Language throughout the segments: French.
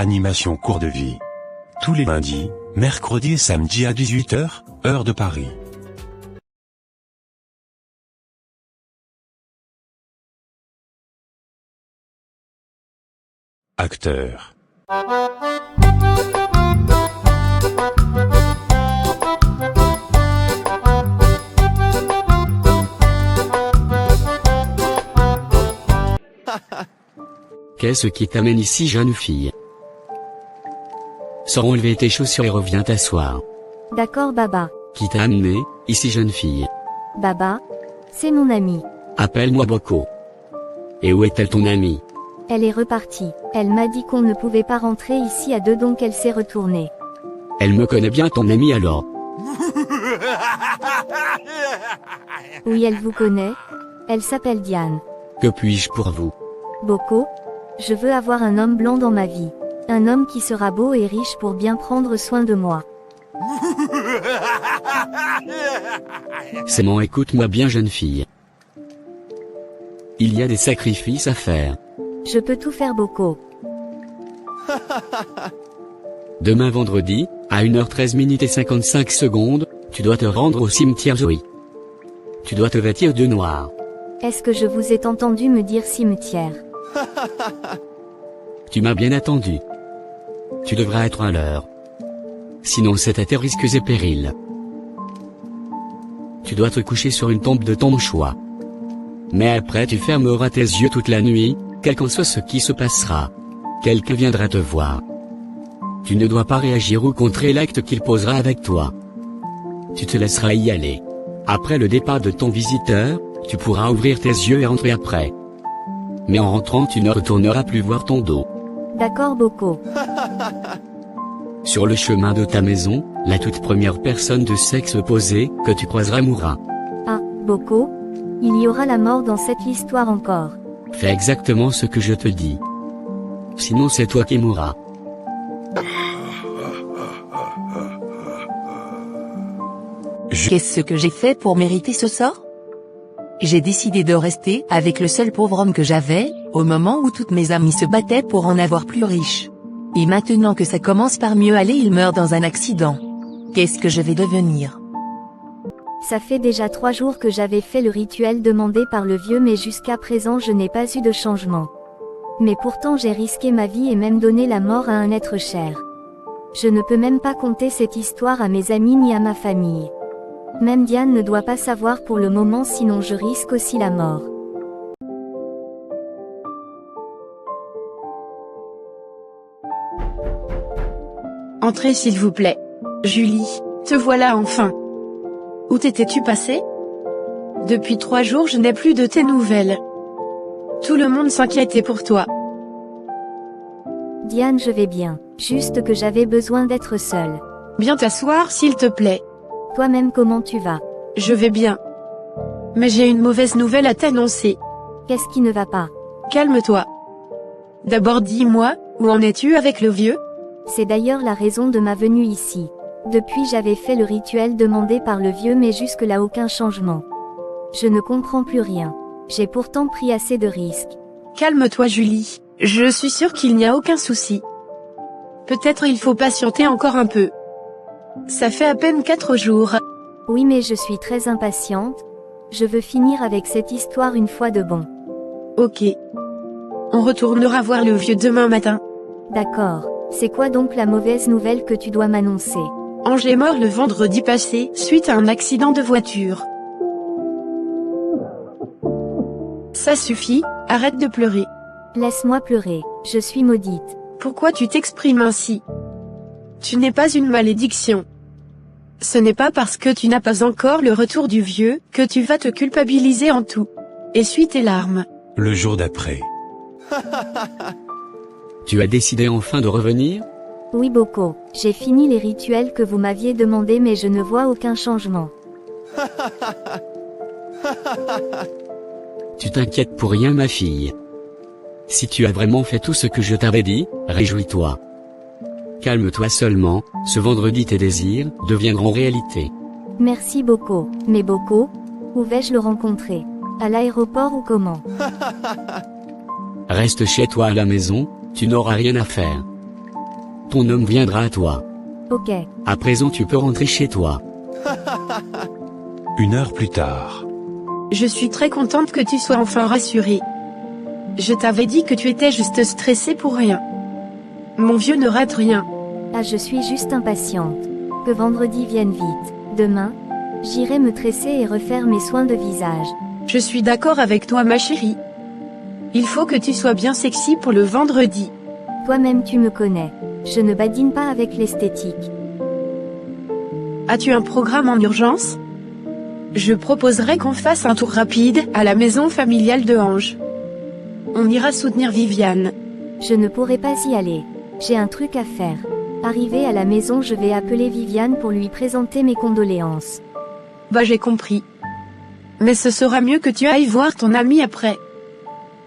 Animation cours de vie. Tous les lundis, mercredis et samedis à 18 h, heure de Paris. Acteur. Qu'est-ce qui t'amène ici, jeune fille? Sors enlever tes chaussures et reviens t'asseoir. D'accord Baba. Qui t'a amené, ici jeune fille? Baba, c'est mon amie. Appelle-moi Boko. Et où est-elle ton amie? Elle est repartie. Elle m'a dit qu'on ne pouvait pas rentrer ici à deux donc elle s'est retournée. Elle me connaît bien ton amie alors? Oui elle vous connaît. Elle s'appelle Diane. Que puis-je pour vous? Boko, je veux avoir un homme blanc dans ma vie. Un homme qui sera beau et riche pour bien prendre soin de moi. C'est bon, écoute-moi bien jeune fille. Il y a des sacrifices à faire. Je peux tout faire Boko. Demain vendredi, à 1h13 et 55 secondes, tu dois te rendre au cimetière Zoé. Tu dois te vêtir de noir. Est-ce que je vous ai entendu me dire cimetière? Tu m'as bien attendu. Tu devras être à l'heure. Sinon c'est à tes risques et périls. Tu dois te coucher sur une tombe de ton choix. Mais après tu fermeras tes yeux toute la nuit, quel qu'en soit ce qui se passera. Quelqu'un viendra te voir. Tu ne dois pas réagir ou contrer l'acte qu'il posera avec toi. Tu te laisseras y aller. Après le départ de ton visiteur, tu pourras ouvrir tes yeux et rentrer après. Mais en rentrant tu ne retourneras plus voir ton dos. D'accord Boko. Sur le chemin de ta maison, la toute première personne de sexe opposé que tu croiseras mourra. Ah, Boko? Il y aura la mort dans cette histoire encore. Fais exactement ce que je te dis. Sinon c'est toi qui mourras. Qu'est-ce que j'ai fait pour mériter ce sort? J'ai décidé de rester avec le seul pauvre homme que j'avais, au moment où toutes mes amies se battaient pour en avoir plus riche. Et maintenant que ça commence par mieux aller, il meurt dans un accident. Qu'est-ce que je vais devenir? Ça fait déjà 3 jours que j'avais fait le rituel demandé par le vieux mais jusqu'à présent je n'ai pas eu de changement. Mais pourtant j'ai risqué ma vie et même donné la mort à un être cher. Je ne peux même pas conter cette histoire à mes amis ni à ma famille. Même Diane ne doit pas savoir pour le moment sinon je risque aussi la mort. Entrez s'il vous plaît. Julie, te voilà enfin. Où t'étais-tu passée? Depuis 3 jours je n'ai plus de tes nouvelles. Tout le monde s'inquiétait pour toi. Diane je vais bien, juste que j'avais besoin d'être seule. Viens t'asseoir s'il te plaît. Toi-même comment tu vas? Je vais bien. Mais j'ai une mauvaise nouvelle à t'annoncer. Qu'est-ce qui ne va pas? Calme-toi. D'abord dis-moi, où en es-tu avec le vieux? C'est d'ailleurs la raison de ma venue ici. Depuis j'avais fait le rituel demandé par le vieux mais jusque-là aucun changement. Je ne comprends plus rien. J'ai pourtant pris assez de risques. Calme-toi Julie, je suis sûre qu'il n'y a aucun souci. Peut-être il faut patienter encore un peu. Ça fait à peine 4 jours. Oui mais je suis très impatiente. Je veux finir avec cette histoire une fois de bon. Ok. On retournera voir le vieux demain matin. D'accord. C'est quoi donc la mauvaise nouvelle que tu dois m'annoncer? Ange est mort le vendredi passé, suite à un accident de voiture. Ça suffit, arrête de pleurer. Laisse-moi pleurer, je suis maudite. Pourquoi tu t'exprimes ainsi? Tu n'es pas une malédiction. Ce n'est pas parce que tu n'as pas encore le retour du vieux, que tu vas te culpabiliser en tout. Essuie tes larmes. Le jour d'après. Tu as décidé enfin de revenir? Oui Boko, j'ai fini les rituels que vous m'aviez demandé mais je ne vois aucun changement. Tu t'inquiètes pour rien ma fille. Si tu as vraiment fait tout ce que je t'avais dit, réjouis-toi. Calme-toi seulement, ce vendredi tes désirs deviendront réalité. Merci Boko. Mais Boko, où vais-je le rencontrer? À l'aéroport ou comment? Reste chez toi à la maison, tu n'auras rien à faire. Ton homme viendra à toi. Ok. À présent tu peux rentrer chez toi. 1 heure plus tard. Je suis très contente que tu sois enfin rassurée. Je t'avais dit que tu étais juste stressée pour rien. Mon vieux ne rate rien. Ah, je suis juste impatiente. Que vendredi vienne vite. Demain, j'irai me tresser et refaire mes soins de visage. Je suis d'accord avec toi ma chérie. Il faut que tu sois bien sexy pour le vendredi. Toi-même tu me connais. Je ne badine pas avec l'esthétique. As-tu un programme en urgence? Je proposerais qu'on fasse un tour rapide à la maison familiale de Ange. On ira soutenir Viviane. Je ne pourrai pas y aller. J'ai un truc à faire. Arrivé à la maison, je vais appeler Viviane pour lui présenter mes condoléances. Bah j'ai compris. Mais ce sera mieux que tu ailles voir ton ami après.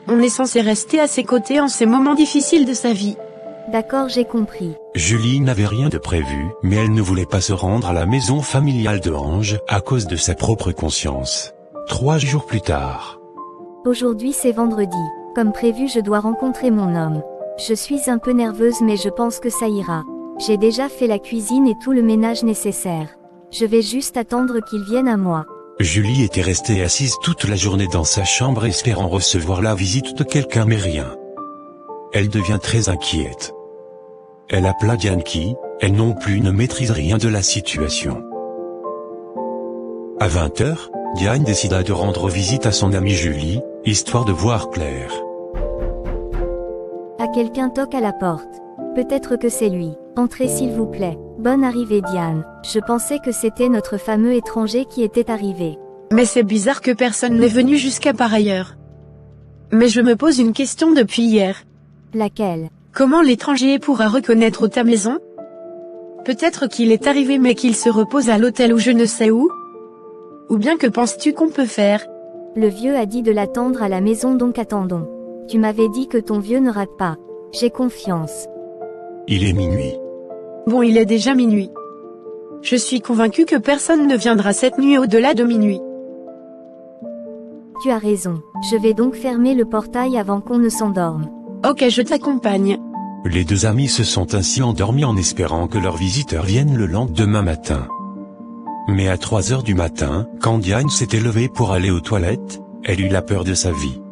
On est censé rester à ses côtés en ces moments difficiles de sa vie. D'accord, j'ai compris. Julie n'avait rien de prévu, mais elle ne voulait pas se rendre à la maison familiale de Ange, à cause de sa propre conscience. 3 jours plus tard. Aujourd'hui c'est vendredi. Comme prévu, je dois rencontrer mon homme. Je suis un peu nerveuse mais je pense que ça ira. J'ai déjà fait la cuisine et tout le ménage nécessaire. Je vais juste attendre qu'il vienne à moi. Julie était restée assise toute la journée dans sa chambre espérant recevoir la visite de quelqu'un mais rien. Elle devient très inquiète. Elle appela Diane qui, elle non plus ne maîtrise rien de la situation. À 20h, Diane décida de rendre visite à son amie Julie, histoire de voir clair. À quelqu'un toque à la porte. Peut-être que c'est lui. Entrez s'il vous plaît. Bonne arrivée Diane. Je pensais que c'était notre fameux étranger qui était arrivé. Mais c'est bizarre que personne n'est venu jusqu'à par ailleurs. Mais je me pose une question depuis hier. Laquelle? Comment l'étranger pourra reconnaître ta maison? Peut-être qu'il est arrivé mais qu'il se repose à l'hôtel ou je ne sais où? Ou bien que penses-tu qu'on peut faire? Le vieux a dit de l'attendre à la maison donc attendons. Tu m'avais dit que ton vieux ne rate pas. J'ai confiance. Il est minuit. Bon, il est déjà minuit. Je suis convaincue que personne ne viendra cette nuit au-delà de minuit. Tu as raison. Je vais donc fermer le portail avant qu'on ne s'endorme. Ok, je t'accompagne. Les deux amis se sont ainsi endormis en espérant que leur visiteur vienne le lendemain matin. Mais à 3 heures du matin, quand Diane s'était levée pour aller aux toilettes, elle eut la peur de sa vie.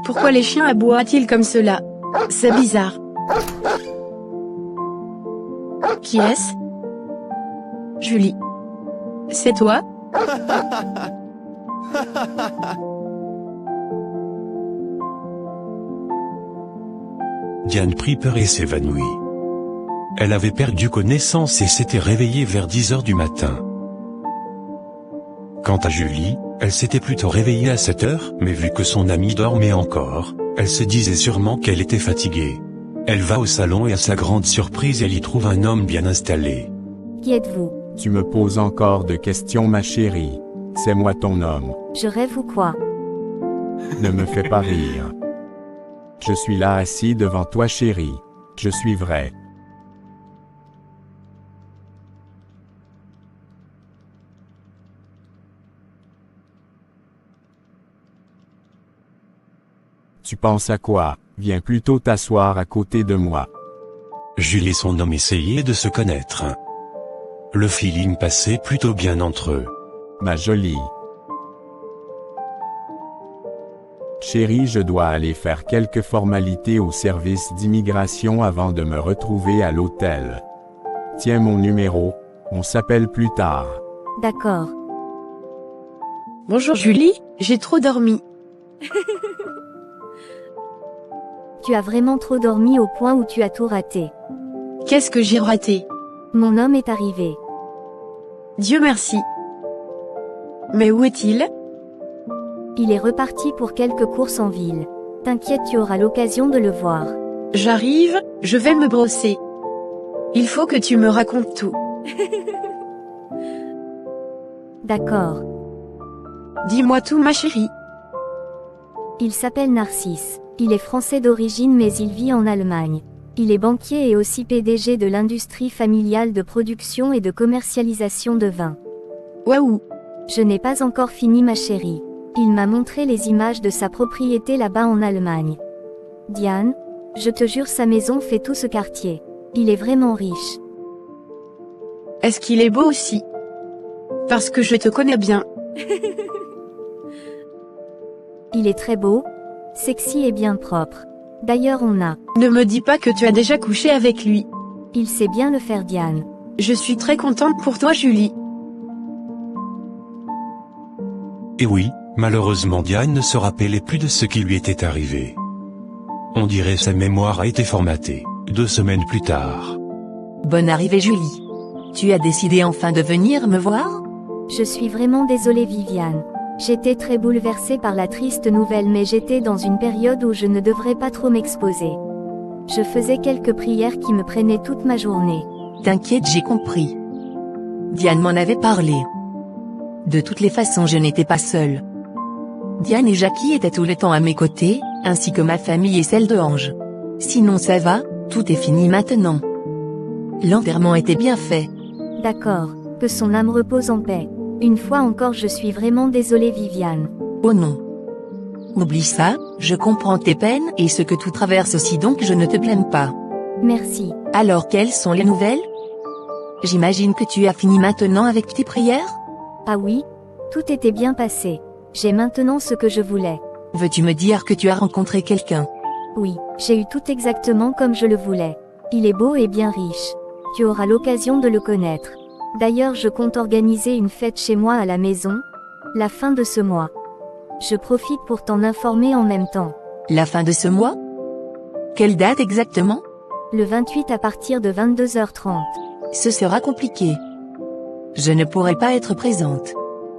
Pourquoi les chiens aboient-ils comme cela? C'est bizarre. Qui est-ce? Julie. C'est toi? Diane prit peur et s'évanouit. Elle avait perdu connaissance et s'était réveillée vers 10 heures du matin. Quant à Julie, elle s'était plutôt réveillée à 7 heures, mais vu que son amie dormait encore, elle se disait sûrement qu'elle était fatiguée. Elle va au salon et à sa grande surprise elle y trouve un homme bien installé. Qui êtes-vous? Tu me poses encore de questions ma chérie. C'est moi ton homme. Je rêve ou quoi? Ne me fais pas rire. Je suis là assis devant toi chérie. Je suis vrai. Tu penses à quoi? Viens plutôt t'asseoir à côté de moi. Julie et son homme essayaient de se connaître. Le feeling passait plutôt bien entre eux. Ma jolie. Chérie, je dois aller faire quelques formalités au service d'immigration avant de me retrouver à l'hôtel. Tiens mon numéro, on s'appelle plus tard. D'accord. Bonjour Julie, j'ai trop dormi. Tu as vraiment trop dormi au point où tu as tout raté. Qu'est-ce que j'ai raté? Mon homme est arrivé. Dieu merci. Mais où est-il? Il est reparti pour quelques courses en ville. T'inquiète, tu auras l'occasion de le voir. J'arrive, je vais me brosser. Il faut que tu me racontes tout. D'accord. Dis-moi tout ma chérie. Il s'appelle Narcisse. Il est français d'origine mais il vit en Allemagne. Il est banquier et aussi PDG de l'industrie familiale de production et de commercialisation de vin. Waouh! Je n'ai pas encore fini ma chérie. Il m'a montré les images de sa propriété là-bas en Allemagne. Diane, je te jure sa maison fait tout ce quartier. Il est vraiment riche. Est-ce qu'il est beau aussi? Parce que je te connais bien. Il est très beau, sexy et bien propre. D'ailleurs Ne me dis pas que tu as déjà couché avec lui. Il sait bien le faire Diane. Je suis très contente pour toi Julie. Et oui, malheureusement Diane ne se rappelait plus de ce qui lui était arrivé. On dirait sa mémoire a été formatée, 2 semaines plus tard. Bonne arrivée Julie. Tu as décidé enfin de venir me voir? Je suis vraiment désolée Viviane. J'étais très bouleversée par la triste nouvelle mais j'étais dans une période où je ne devrais pas trop m'exposer. Je faisais quelques prières qui me prenaient toute ma journée. T'inquiète, j'ai compris. Diane m'en avait parlé. De toutes les façons, je n'étais pas seule. Diane et Jackie étaient tout le temps à mes côtés, ainsi que ma famille et celle de Ange. Sinon ça va, tout est fini maintenant. L'enterrement était bien fait. D'accord, que son âme repose en paix. Une fois encore je suis vraiment désolée Viviane. Oh non. Oublie ça, je comprends tes peines et ce que tu traverses aussi donc je ne te blâme pas. Merci. Alors quelles sont les nouvelles? J'imagine que tu as fini maintenant avec tes prières? Ah oui, tout était bien passé. J'ai maintenant ce que je voulais. Veux-tu me dire que tu as rencontré quelqu'un? Oui, j'ai eu tout exactement comme je le voulais. Il est beau et bien riche. Tu auras l'occasion de le connaître. D'ailleurs je compte organiser une fête chez moi à la maison, la fin de ce mois. Je profite pour t'en informer en même temps. La fin de ce mois? Quelle date exactement? Le 28 à partir de 22h30. Ce sera compliqué. Je ne pourrai pas être présente.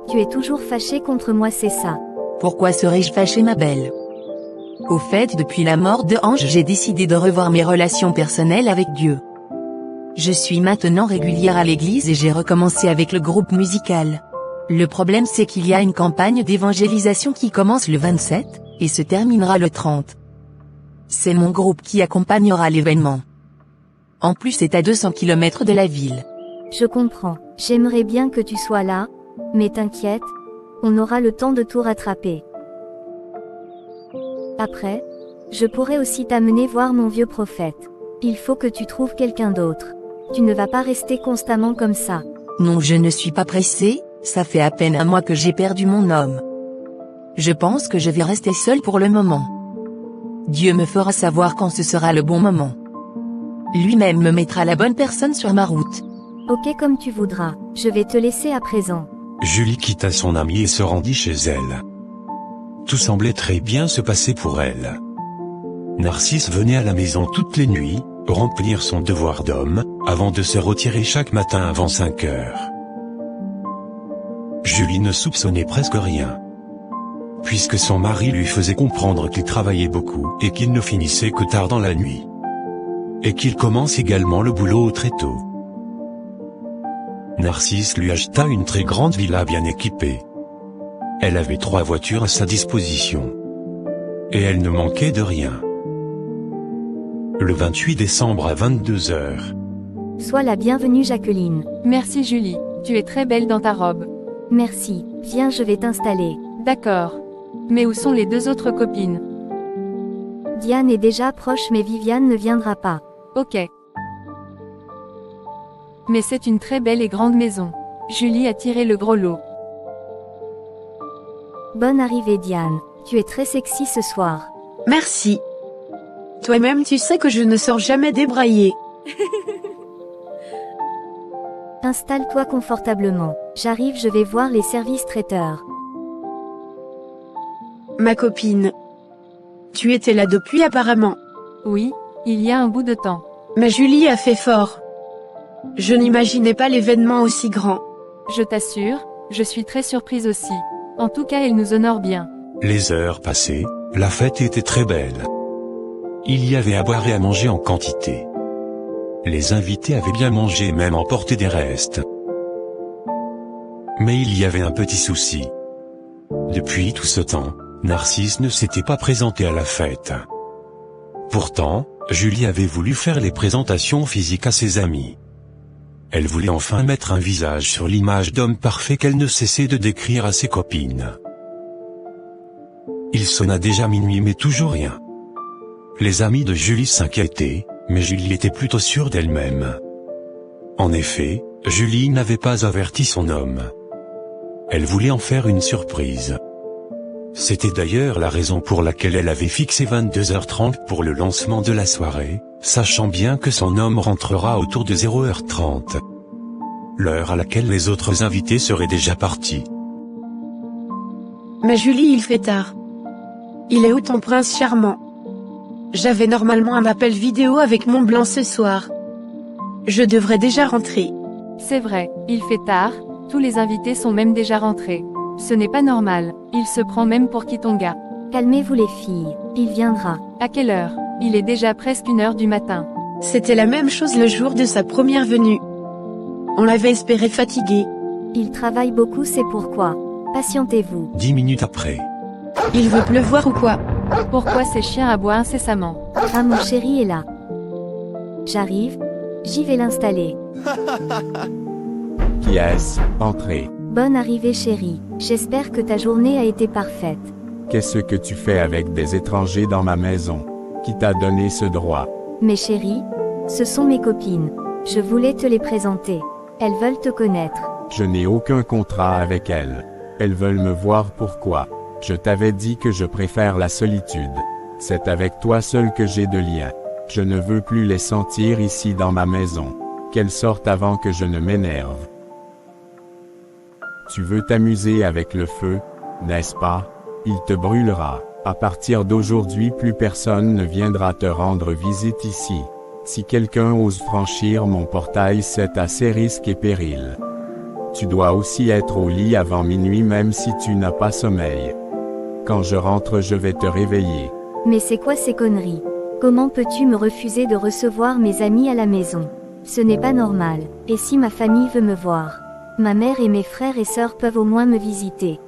Tu es toujours fâché contre moi, c'est ça? Pourquoi serais-je fâchée ma belle? Au fait, depuis la mort de Ange, j'ai décidé de revoir mes relations personnelles avec Dieu. Je suis maintenant régulière à l'église et j'ai recommencé avec le groupe musical. Le problème c'est qu'il y a une campagne d'évangélisation qui commence le 27, et se terminera le 30. C'est mon groupe qui accompagnera l'événement. En plus c'est à 200 km de la ville. Je comprends, j'aimerais bien que tu sois là, mais t'inquiète, on aura le temps de tout rattraper. Après, je pourrais aussi t'amener voir mon vieux prophète. Il faut que tu trouves quelqu'un d'autre. Tu ne vas pas rester constamment comme ça. Non, je ne suis pas pressée, ça fait à peine un mois que j'ai perdu mon homme. Je pense que je vais rester seule pour le moment. Dieu me fera savoir quand ce sera le bon moment. Lui-même me mettra la bonne personne sur ma route. Ok, comme tu voudras, je vais te laisser à présent. Julie quitta son amie et se rendit chez elle. Tout semblait très bien se passer pour elle. Narcisse venait à la maison toutes les nuits, remplir son devoir d'homme, avant de se retirer chaque matin avant 5 heures. Julie ne soupçonnait presque rien, puisque son mari lui faisait comprendre qu'il travaillait beaucoup et qu'il ne finissait que tard dans la nuit. Et qu'il commence également le boulot très tôt. Narcisse lui acheta une très grande villa bien équipée. Elle avait 3 voitures à sa disposition. Et elle ne manquait de rien. Le 28 décembre à 22h. Sois la bienvenue Jacqueline. Merci Julie, tu es très belle dans ta robe. Merci, viens je vais t'installer. D'accord. Mais où sont les 2 autres copines? Diane est déjà proche mais Viviane ne viendra pas. Ok. Mais c'est une très belle et grande maison. Julie a tiré le gros lot. Bonne arrivée Diane, tu es très sexy ce soir. Merci. Toi-même tu sais que je ne sors jamais débraillée. Installe-toi confortablement. J'arrive, je vais voir les services traiteurs. Ma copine. Tu étais là depuis apparemment. Oui, il y a un bout de temps. Mais Julie a fait fort. Je n'imaginais pas l'événement aussi grand. Je t'assure, je suis très surprise aussi. En tout cas, elle nous honore bien. Les heures passées, la fête était très belle. Il y avait à boire et à manger en quantité. Les invités avaient bien mangé et même emporté des restes. Mais il y avait un petit souci. Depuis tout ce temps, Narcisse ne s'était pas présenté à la fête. Pourtant, Julie avait voulu faire les présentations physiques à ses amis. Elle voulait enfin mettre un visage sur l'image d'homme parfait qu'elle ne cessait de décrire à ses copines. Il sonna déjà minuit mais toujours rien. Les amis de Julie s'inquiétaient, Mais Julie était plutôt sûre d'elle-même. En effet, Julie n'avait pas averti son homme. Elle voulait en faire une surprise. C'était d'ailleurs la raison pour laquelle elle avait fixé 22h30 pour le lancement de la soirée, sachant bien que son homme rentrera autour de 0h30. L'heure à laquelle les autres invités seraient déjà partis. Mais Julie, il fait tard. Il est où ton prince charmant? J'avais normalement un appel vidéo avec Mont Blanc ce soir. Je devrais déjà rentrer. C'est vrai, il fait tard, tous les invités sont même déjà rentrés. Ce n'est pas normal, il se prend même pour Kitonga. Calmez-vous les filles, il viendra. À quelle heure? Il est déjà presque 1h du matin. C'était la même chose le jour de sa première venue. On l'avait espéré fatigué. Il travaille beaucoup, c'est pourquoi. Patientez-vous. 10 minutes après. Il veut pleuvoir ou quoi? Pourquoi ces chiens aboient incessamment? Ah, mon chéri est là. J'arrive, j'y vais l'installer. Qui est-ce? Entrez. Bonne arrivée chérie, j'espère que ta journée a été parfaite. Qu'est-ce que tu fais avec des étrangers dans ma maison? Qui t'a donné ce droit? Mes chéris, ce sont mes copines. Je voulais te les présenter. Elles veulent te connaître. Je n'ai aucun contrat avec elles. Elles veulent me voir pourquoi? Je t'avais dit que je préfère la solitude. C'est avec toi seul que j'ai de liens. Je ne veux plus les sentir ici dans ma maison. Qu'elles sortent avant que je ne m'énerve. Tu veux t'amuser avec le feu, n'est-ce pas? Il te brûlera. À partir d'aujourd'hui, plus personne ne viendra te rendre visite ici. Si quelqu'un ose franchir mon portail, c'est à ses risques et périls. Tu dois aussi être au lit avant minuit même si tu n'as pas sommeil. Quand je rentre, je vais te réveiller. Mais c'est quoi ces conneries? Comment peux-tu me refuser de recevoir mes amis à la maison? Ce n'est pas normal. Et si ma famille veut me voir? Ma mère et mes frères et sœurs peuvent au moins me visiter.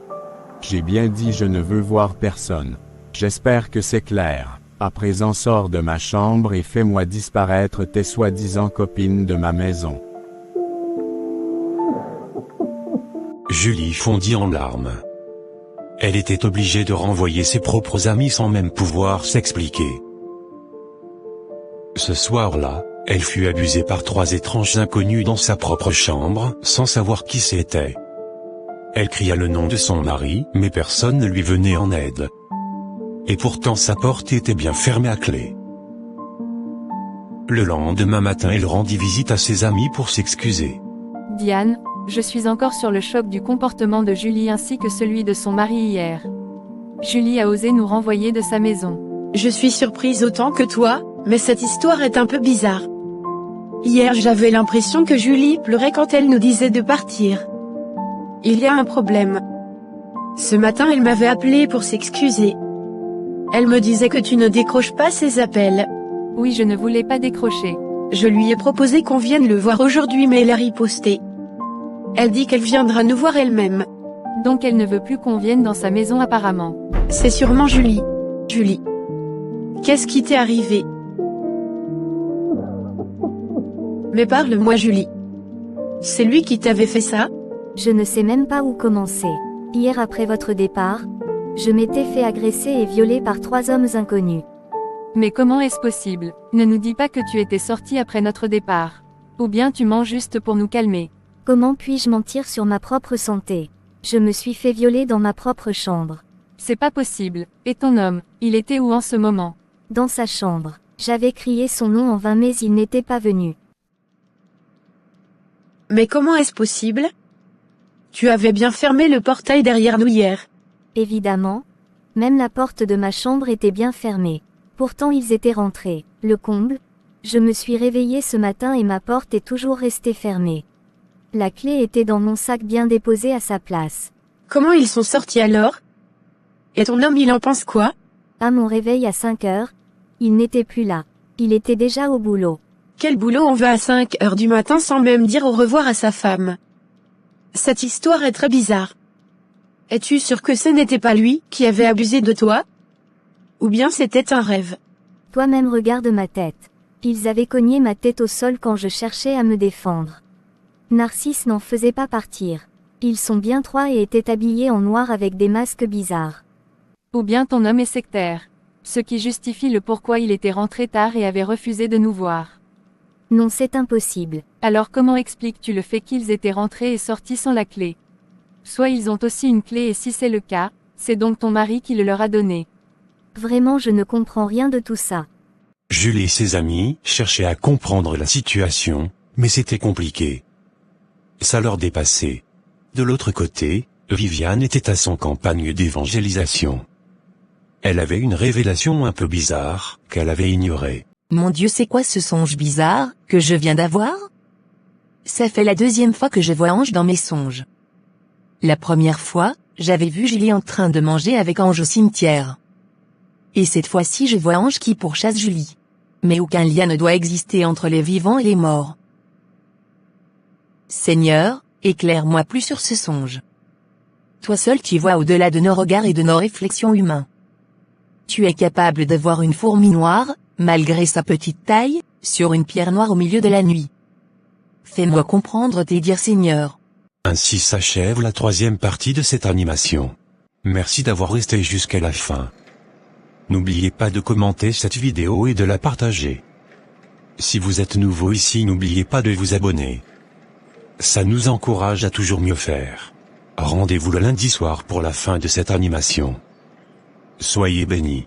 J'ai bien dit je ne veux voir personne. J'espère que c'est clair. À présent sors de ma chambre et fais-moi disparaître tes soi-disant copines de ma maison. Julie fondit en larmes. Elle était obligée de renvoyer ses propres amis sans même pouvoir s'expliquer. Ce soir-là, elle fut abusée par 3 étranges inconnus dans sa propre chambre, sans savoir qui c'était. Elle cria le nom de son mari, mais personne ne lui venait en aide. Et pourtant sa porte était bien fermée à clé. Le lendemain matin, elle rendit visite à ses amis pour s'excuser. Diane, je suis encore sur le choc du comportement de Julie ainsi que celui de son mari hier. Julie a osé nous renvoyer de sa maison. Je suis surprise autant que toi, mais cette histoire est un peu bizarre. Hier j'avais l'impression que Julie pleurait quand elle nous disait de partir. Il y a un problème. Ce matin elle m'avait appelé pour s'excuser. Elle me disait que tu ne décroches pas ses appels. Oui, je ne voulais pas décrocher. Je lui ai proposé qu'on vienne le voir aujourd'hui mais elle a riposté. Elle dit qu'elle viendra nous voir elle-même. Donc elle ne veut plus qu'on vienne dans sa maison apparemment. C'est sûrement Julie. Julie. Qu'est-ce qui t'est arrivé? Mais parle-moi Julie. C'est lui qui t'avait fait ça? Je ne sais même pas où commencer. Hier après votre départ, je m'étais fait agresser et violer par 3 hommes inconnus. Mais comment est-ce possible? Ne nous dis pas que tu étais sorti après notre départ. Ou bien tu mens juste pour nous calmer. Comment puis-je mentir sur ma propre santé? Je me suis fait violer dans ma propre chambre. C'est pas possible. Et ton homme, il était où en ce moment? Dans sa chambre. J'avais crié son nom en vain mais il n'était pas venu. Mais comment est-ce possible? Tu avais bien fermé le portail derrière nous hier. Évidemment. Même la porte de ma chambre était bien fermée. Pourtant ils étaient rentrés. Le comble? Je me suis réveillée ce matin et ma porte est toujours restée fermée. La clé était dans mon sac bien déposée à sa place. Comment ils sont sortis alors? Et ton homme il en pense quoi? À mon réveil à 5 heures, il n'était plus là. Il était déjà au boulot. Quel boulot on va à 5 heures du matin sans même dire au revoir à sa femme? Cette histoire est très bizarre. Es-tu sûr que ce n'était pas lui qui avait abusé de toi? Ou bien c'était un rêve? Toi-même regarde ma tête. Ils avaient cogné ma tête au sol quand je cherchais à me défendre. Narcisse n'en faisait pas partir. Ils sont bien 3 et étaient habillés en noir avec des masques bizarres. Ou bien ton homme est sectaire. Ce qui justifie le pourquoi il était rentré tard et avait refusé de nous voir. Non, c'est impossible. Alors comment expliques-tu le fait qu'ils étaient rentrés et sortis sans la clé? Soit ils ont aussi une clé et si c'est le cas, c'est donc ton mari qui le leur a donné. Vraiment, je ne comprends rien de tout ça. Julie et ses amis cherchaient à comprendre la situation, mais c'était compliqué. Ça leur dépassait. De l'autre côté, Viviane était à son campagne d'évangélisation. Elle avait une révélation un peu bizarre, qu'elle avait ignorée. Mon Dieu, c'est quoi ce songe bizarre, que je viens d'avoir? Ça fait la deuxième fois que je vois Ange dans mes songes. La première fois, j'avais vu Julie en train de manger avec Ange au cimetière. Et cette fois-ci je vois Ange qui pourchasse Julie. Mais aucun lien ne doit exister entre les vivants et les morts. Seigneur, éclaire-moi plus sur ce songe. Toi seul tu vois au-delà de nos regards et de nos réflexions humains. Tu es capable de voir une fourmi noire, malgré sa petite taille, sur une pierre noire au milieu de la nuit. Fais-moi comprendre tes dires, Seigneur. Ainsi s'achève la 3e partie de cette animation. Merci d'avoir resté jusqu'à la fin. N'oubliez pas de commenter cette vidéo et de la partager. Si vous êtes nouveau ici, n'oubliez pas de vous abonner. Ça nous encourage à toujours mieux faire. Rendez-vous le lundi soir pour la fin de cette animation. Soyez bénis.